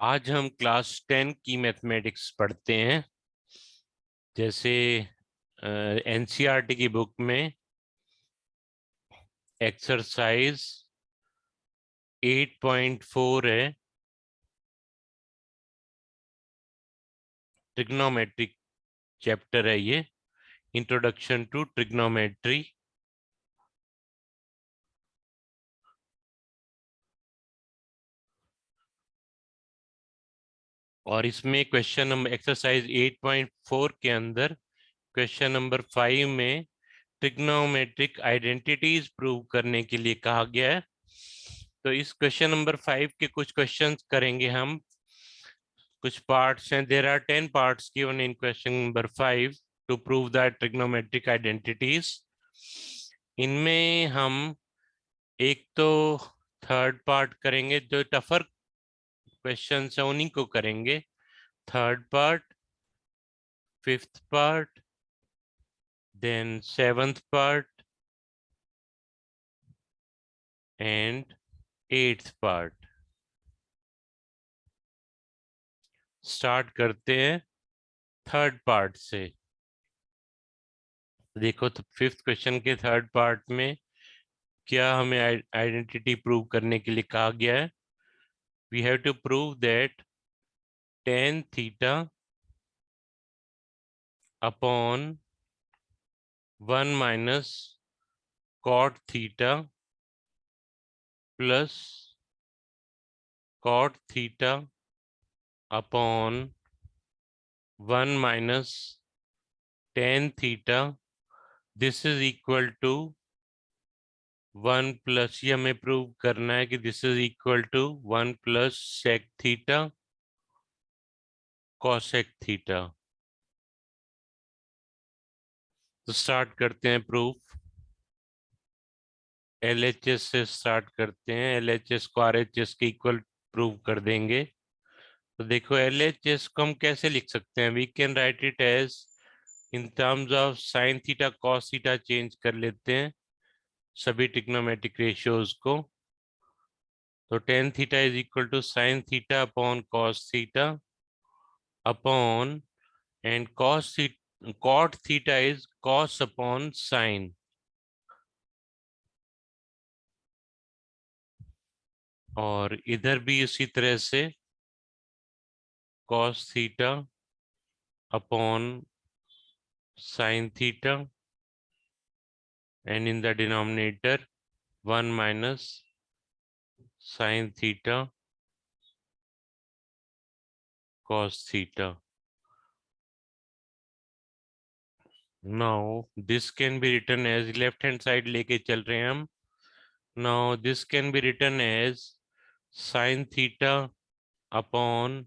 आज हम क्लास 10 की मैथमेटिक्स पढ़ते हैं। जैसे एनसीईआरटी की बुक में एक्सरसाइज 8.4 है, ट्रिग्नोमेट्रिक चैप्टर है ये, इंट्रोडक्शन टू ट्रिग्नोमेट्री। और इसमें क्वेश्चन नंबर एक्सरसाइज 8.4 के अंदर क्वेश्चन नंबर 5 में ट्रिग्नोमेट्रिक आइडेंटिटीज प्रूव करने के लिए कहा गया है। तो इस क्वेश्चन नंबर 5 के कुछ क्वेश्चंस करेंगे हम। कुछ पार्ट्स हैं, there are 10 parts given in question number 5 to prove that trigonometric identities. इनमें हम एक तो थर्ड पार्ट करेंगे, जो टफर क्वेश्चन है उन्हीं को करेंगे। Third part, fifth part, then seventh part and eighth part. Start करते हैं थर्ड पार्ट से। देखो तो फिफ्थ क्वेश्चन के थर्ड पार्ट में क्या हमें आइडेंटिटी प्रूव करने के लिए कहा गया है। We have to prove that tan theta upon 1 minus cot theta plus cot theta upon 1 minus tan theta, this is equal to 1 plus, ये हमें प्रूव करना है कि this is equal to 1 plus sec theta cosec theta. तो start करते हैं proof. LHS से start करते हैं। LHS को RHS के इक्वल प्रूव कर देंगे। तो देखो LHS को हम कैसे लिख सकते हैं। We can write it as in terms of sine theta cos theta, change कर लेते हैं सभी ट्रिग्नोमेट्रिक रेशियोज को। तो tan theta is equal to sine theta upon cos theta upon, and cot theta is cos upon sine. और इधर भी उसी तरह से cos theta upon sin theta, and in the denominator 1 minus sin theta cos theta. Now this can be written as, left hand side लेके चल रहे हैं हम। Now this can be written as sin theta upon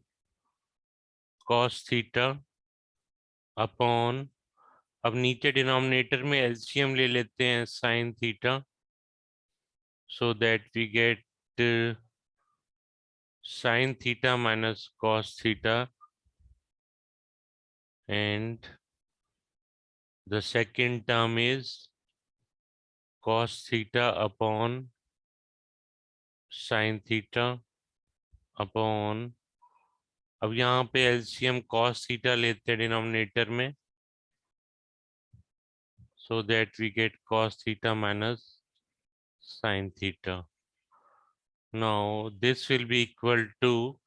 cos theta upon, अब नीचे denominator में LCM ले लेते हैं sin theta, so that we get sin theta minus cos theta, and the second term is cos theta upon sin theta upon, अब यहाँ पे LCM cos theta लेते हैं डिनोमिनेटर में, so that we get cos theta minus sin theta. Now this will be equal to,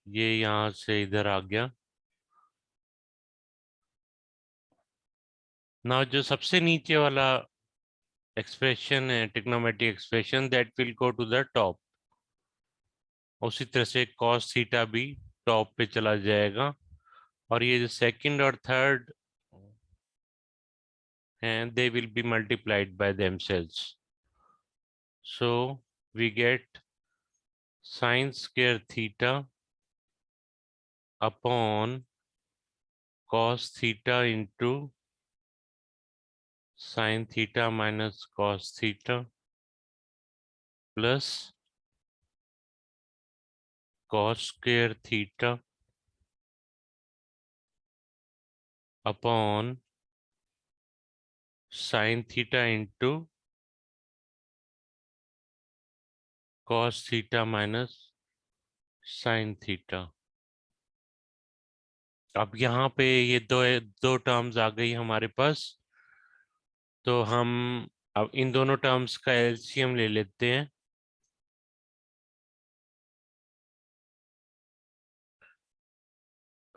ये यहाँ से इधर आ गया। Now जो सबसे नीचे वाला एक्सप्रेशन है trigonometric expression, that will go to the top. उसी तरह से cos थीटा भी टॉप पे चला जाएगा। और ये जो सेकंड और थर्ड हैं, they will be multiplied by themselves. So we get sin square theta upon cos theta into sin theta minus cos theta plus cos square theta upon sin theta into cos theta minus sine theta. अब यहाँ पे ये दो दो terms आ गई हमारे पास, तो हम अब इन दोनों टर्म्स का एलसीएम ले लेते हैं।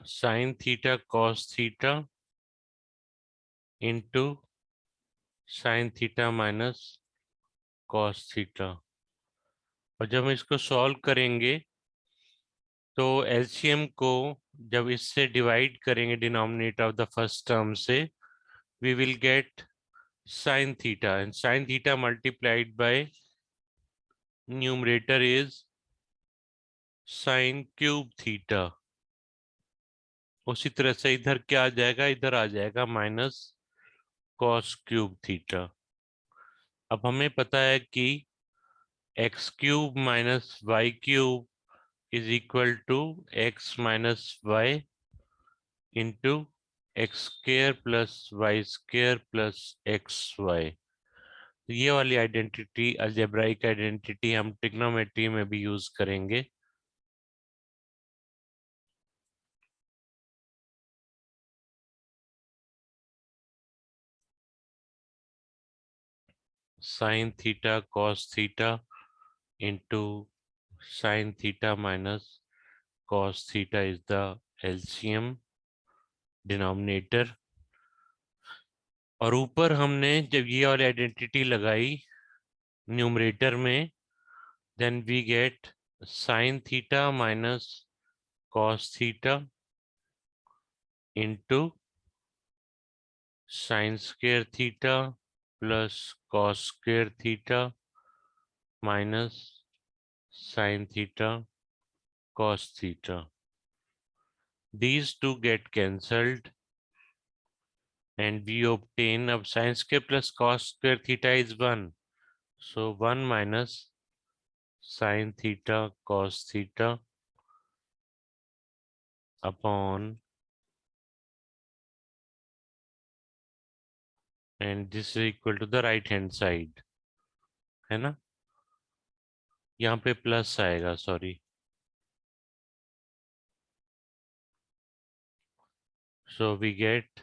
Sign theta cos theta into sine theta minus cos theta. और जब हम इसको सॉल्व करेंगे तो एलसीएम को जब इससे डिवाइड करेंगे denominator of the first term से, we will get sine theta, and sine theta multiplied by numerator is sine cube theta. उसी तरह से इधर क्या आ जाएगा, इधर आ जाएगा माइनस कॉस क्यूब थीटा। अब हमें पता है कि x cube minus y cube is equal to x minus y into x square plus y square plus x y. ये वाली आइडेंटिटी, अलजेब्राइक आइडेंटिटी, हम ट्रिग्नोमेट्री में भी यूज करेंगे। Sine theta cos theta into sine theta minus cos theta is the LCM denominator. और ऊपर हमने जब ये वाली आइडेंटिटी लगाई न्यूमरेटर में, then we get sine theta minus cos theta into sine square theta plus cos square theta minus sine theta cos theta. These two get cancelled and we obtain, अब sin square plus cos square theta is 1. So 1 minus sin theta cos theta upon, and this is equal to the right hand side, है ना? यहाँ पे plus आएगा, sorry. So we get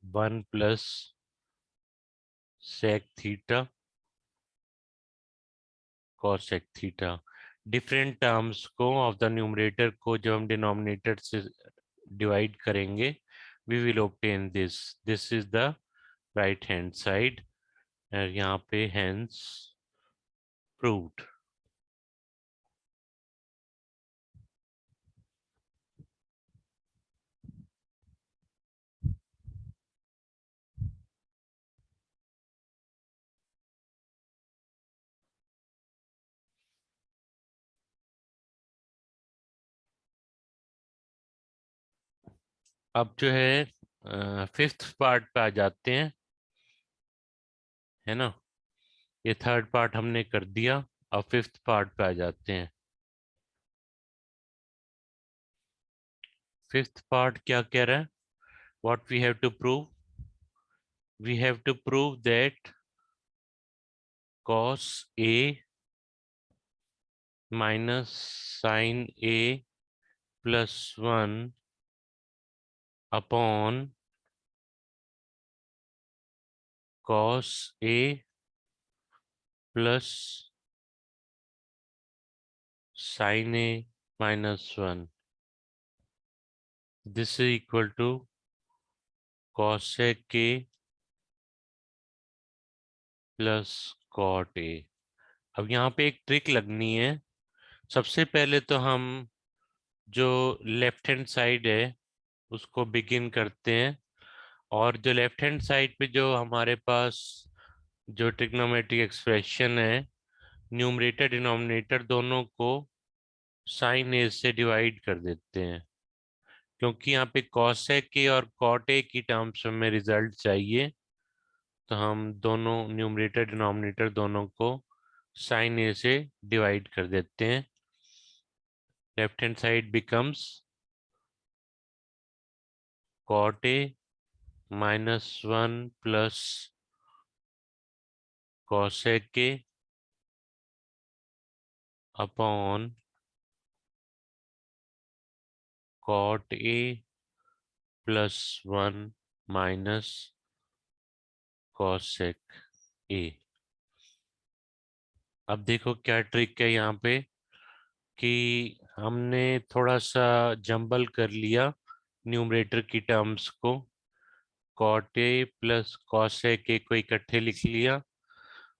1 plus sec theta cosec theta. Different terms को of the numerator को जब हम denominator से डिवाइड करेंगे, we will obtain this. This is the right hand side, और यहाँ पे hence proved. अब जो है फिफ्थ पार्ट पे आ जाते हैं, है ना? ये थर्ड पार्ट हमने कर दिया, अब फिफ्थ पार्ट पे आ जाते हैं। फिफ्थ पार्ट क्या कह रहा है? What we have to prove? We have to prove that cos a minus sin a plus 1 upon cos a plus sin a minus 1, this is equal to cosec a plus cot a. अब यहाँ पे एक trick लगनी है। सबसे पहले तो हम जो लेफ्ट हैंड साइड है उसको बिगिन करते हैं, और जो लेफ्ट हैंड साइड पे जो हमारे पास जो ट्रिग्नोमेट्रिक एक्सप्रेशन है, न्यूमरेटर डिनोमिनेटर दोनों को साइन ए से डिवाइड कर देते हैं, क्योंकि यहाँ पे कॉसेक ए और कॉट ए की टर्म्स में रिजल्ट चाहिए। तो हम दोनों न्यूमरेटर डिनोमिनेटर दोनों को साइन ए से डिवाइड कर देते हैं। Left hand side becomes cot a minus 1 plus cosec a upon cot A plus 1 minus cosec A। अब देखो क्या ट्रिक है यहाँ पे कि हमने थोड़ा सा जंबल कर लिया न्यूमरेटर की टर्म्स को। cot A plus cosec A को इकट्ठे लिख लिया,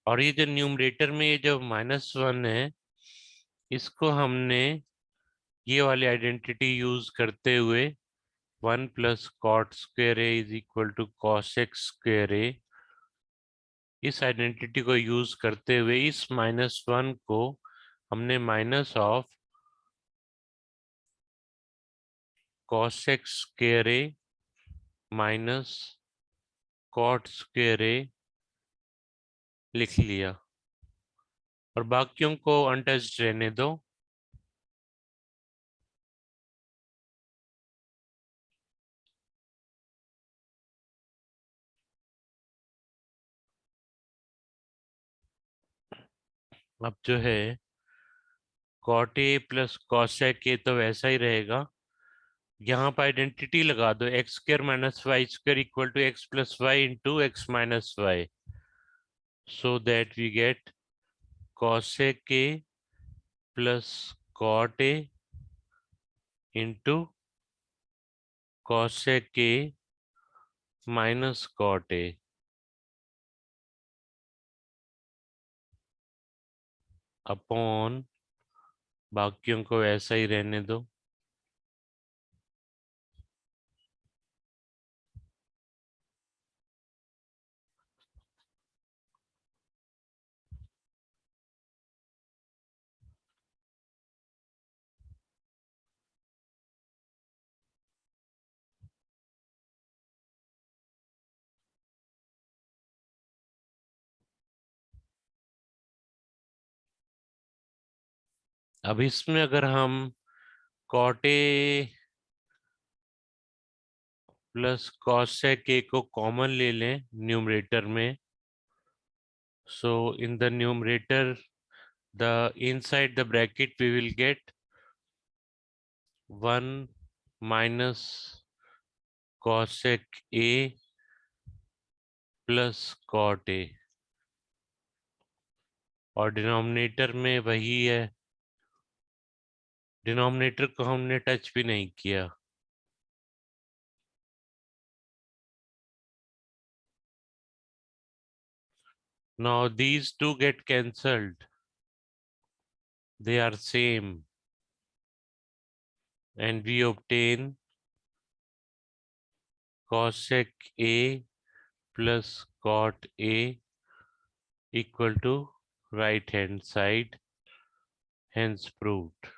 और ये जो न्यूमरेटर में ये जो -1 है, इसको हमने ये वाली आइडेंटिटी यूज करते हुए 1 plus cot square A is equal to cosec square A, इस आइडेंटिटी को यूज करते हुए इस -1 को हमने minus of cosec square A minus cot square A लिख लिया, और बाकियों को अनटच्ड रहने दो। अब जो है cot a plus cosec a तो वैसा ही रहेगा, यहाँ पर आइडेंटिटी लगा दो x square minus y square equal to x plus y into x minus y, so that we get cosec a plus cot a into cosec a minus cot a upon बाकियों को ऐसा ही रहने दो। अब इसमें अगर हम cot a plus cosec a को कॉमन ले लें न्यूमरेटर में, so in the numerator the inside the bracket we will get 1 minus cosec a plus cot a, और डिनोमिनेटर में वही है, डिनोमिनेटर को हमने टच भी नहीं किया। Now these two get cancelled, they are same, and we obtain cosec a plus cot a equal to right hand side, hence proved।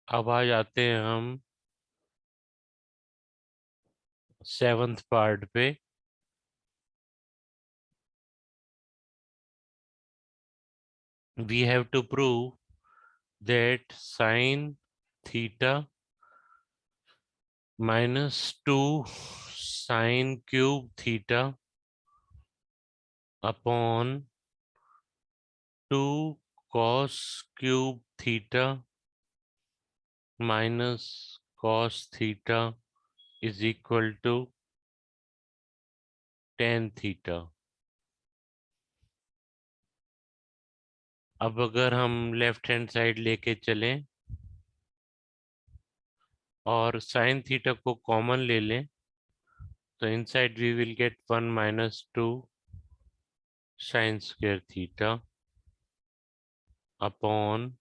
अब आ जाते हैं हम 7th पार्ट पे। We have to prove that sine theta minus 2 sine cube theta upon 2 cos cube theta minus cos theta is equal to tan theta। अब अगर हम left hand side लेके चलें और साइन थीटा को कॉमन ले लें, तो inside we will get 1 minus 2 sin square theta upon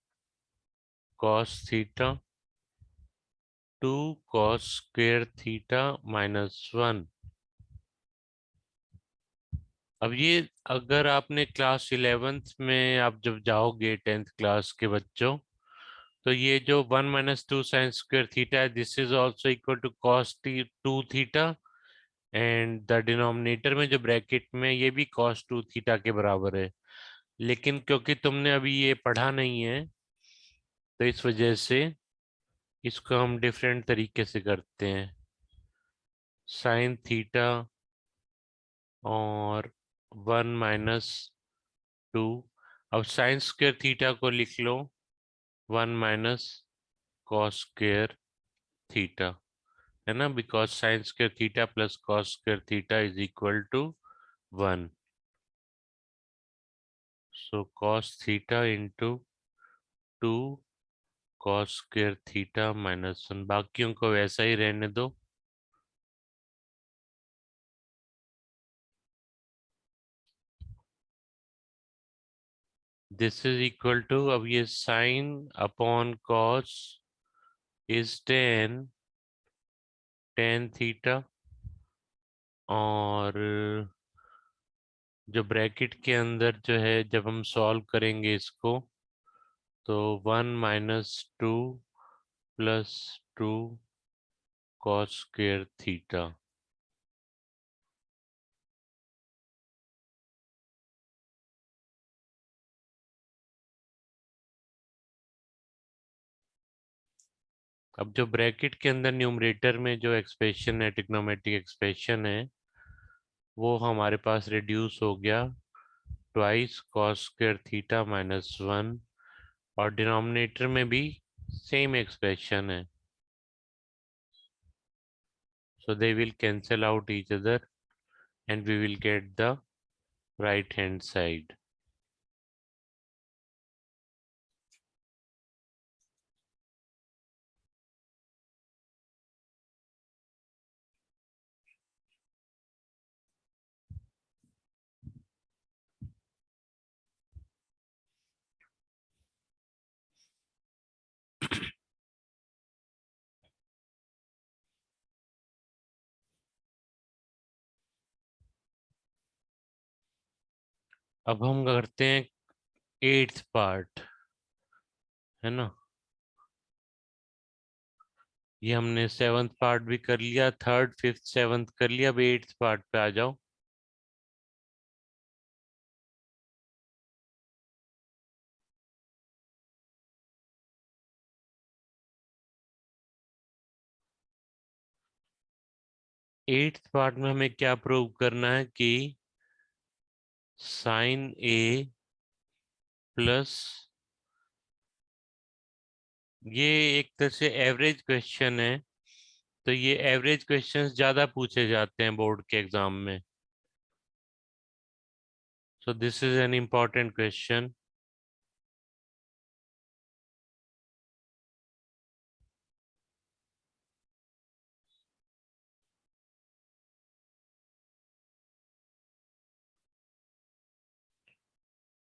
cos theta 2 cos square theta minus 1। अब ये अगर आपने क्लास 11th में आप जब जाओगे 10th क्लास के बच्चों, तो ये जो 1 - 2 साइन स्क्वायर थीटा है, this is also equal to cos 2 theta, and the denominator में जो ब्रैकेट में ये भी कॉस 2 थीटा के बराबर है। लेकिन क्योंकि तुमने अभी ये पढ़ा नहीं है, तो इस वजह से इसको हम डिफरेंट तरीके से करते हैं। साइन थीटा और 1 - 2। अब साइन स्क्वायर थीटा को लिख लो 1 - कॉस स्क्वायर थीटा, है ना, because sine square theta plus cos square theta is equal to 1। So cos theta into 2 cos square theta -1। बाकियों को वैसा ही रहने दो। दिस इज इक्वल टू, अब ये sine upon cos is tan theta, और जो ब्रैकेट के अंदर जो है, जब हम सॉल्व करेंगे इसको, तो 1 - 2 + 2 कॉस स्क्वायर थीटा। अब जो ब्रैकेट के अंदर न्यूमरेटर में जो एक्सप्रेशन है, ट्रिग्नोमेट्रिक एक्सप्रेशन है, वो हमारे पास रिड्यूस हो गया ट्वाइस कॉस स्क्वायर थीटा -1, और डिनोमिनेटर में भी सेम एक्सप्रेशन है, so they will cancel out each other and we will get the right hand side. अब हम करते हैं 8th पार्ट, है ना। ये हमने 7th पार्ट भी कर लिया, 3rd 5th 7th कर लिया, अब 8th पार्ट पे आ जाओ। एट्थ पार्ट में हमें क्या प्रूव करना है कि साइन ए प्लस, ये एक तरह से एवरेज क्वेश्चन है, तो ये एवरेज क्वेश्चंस ज्यादा पूछे जाते हैं बोर्ड के एग्जाम में। So this is an important question.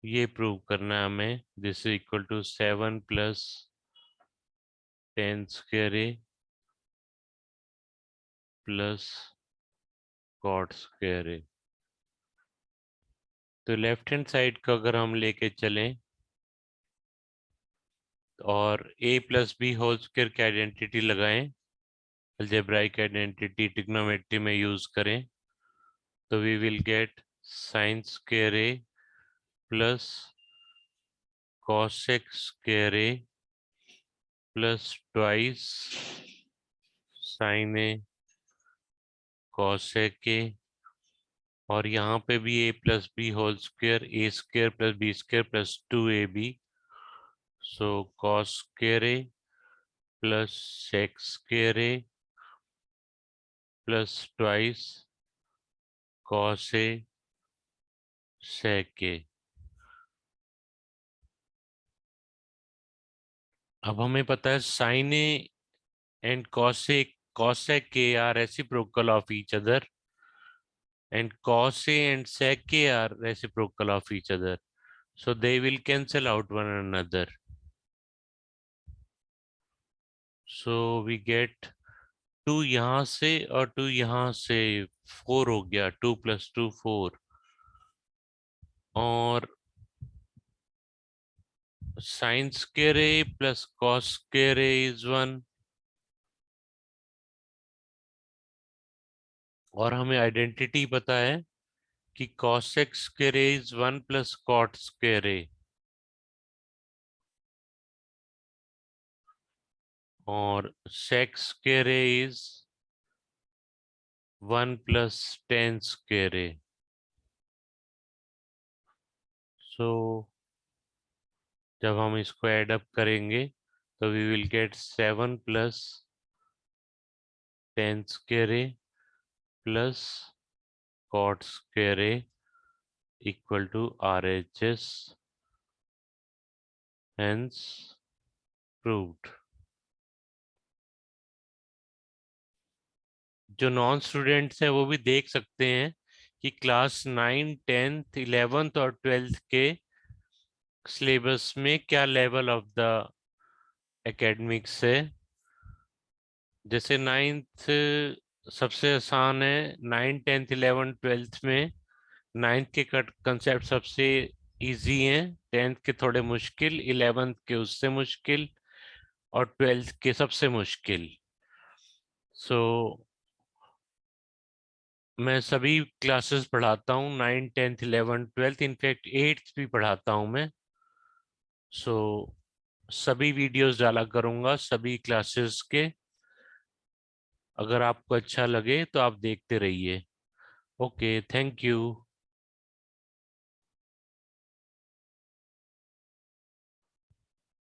ये प्रूव करना है हमें, this is equal to 7 + 10² plus cot²। तो लेफ्ट हैंड साइड का अगर हम लेके चलें और a+b² की आइडेंटिटी लगाएं, अलजेब्राइक आइडेंटिटी ट्रिग्नोमेट्री में यूज करें, तो we will get sin² a plus cos² a plus twice sin a cosec a, और यहाँ पे भी a+b² a² + b² + 2ab, so cos² a plus sec² a plus twice cos a sec a। अब हमें पता है sin a and cosec a are reciprocal of each other, and cos a and sec a are reciprocal of each other, so they will cancel out one another, so we get 2 यहाँ से और 2 यहाँ से, 4 हो गया, 2 + 2 4, और sine square A plus cos square A is 1, और हमें आइडेंटिटी पता है कि cos x square A is 1 plus cot square A, और sec square A is 1 plus tan square A. So जब हम इसको ऐड अप करेंगे तो we will get 7 plus tan square A plus cot square A equal to RHS, hence proved। जो non students हैं वो भी देख सकते हैं कि क्लास 9, 10th, 11th और 12th के सिलेबस में क्या लेवल ऑफ द एकेडमिक्स है। जैसे 9th सबसे आसान है, 9, 10th, 11th, 12th में 9th के कंसेप्ट सबसे इजी हैं, 10th के थोड़े मुश्किल, 11th के उससे मुश्किल और 12th के सबसे मुश्किल। सो मैं सभी क्लासेस पढ़ाता हूँ, 9, 10th, 11th, 12th, in fact 8th भी पढ़ाता हूँ मैं। सो सभी वीडियोस डाला करूँगा सभी क्लासेस के। अगर आपको अच्छा लगे तो आप देखते रहिए। Okay, thank you.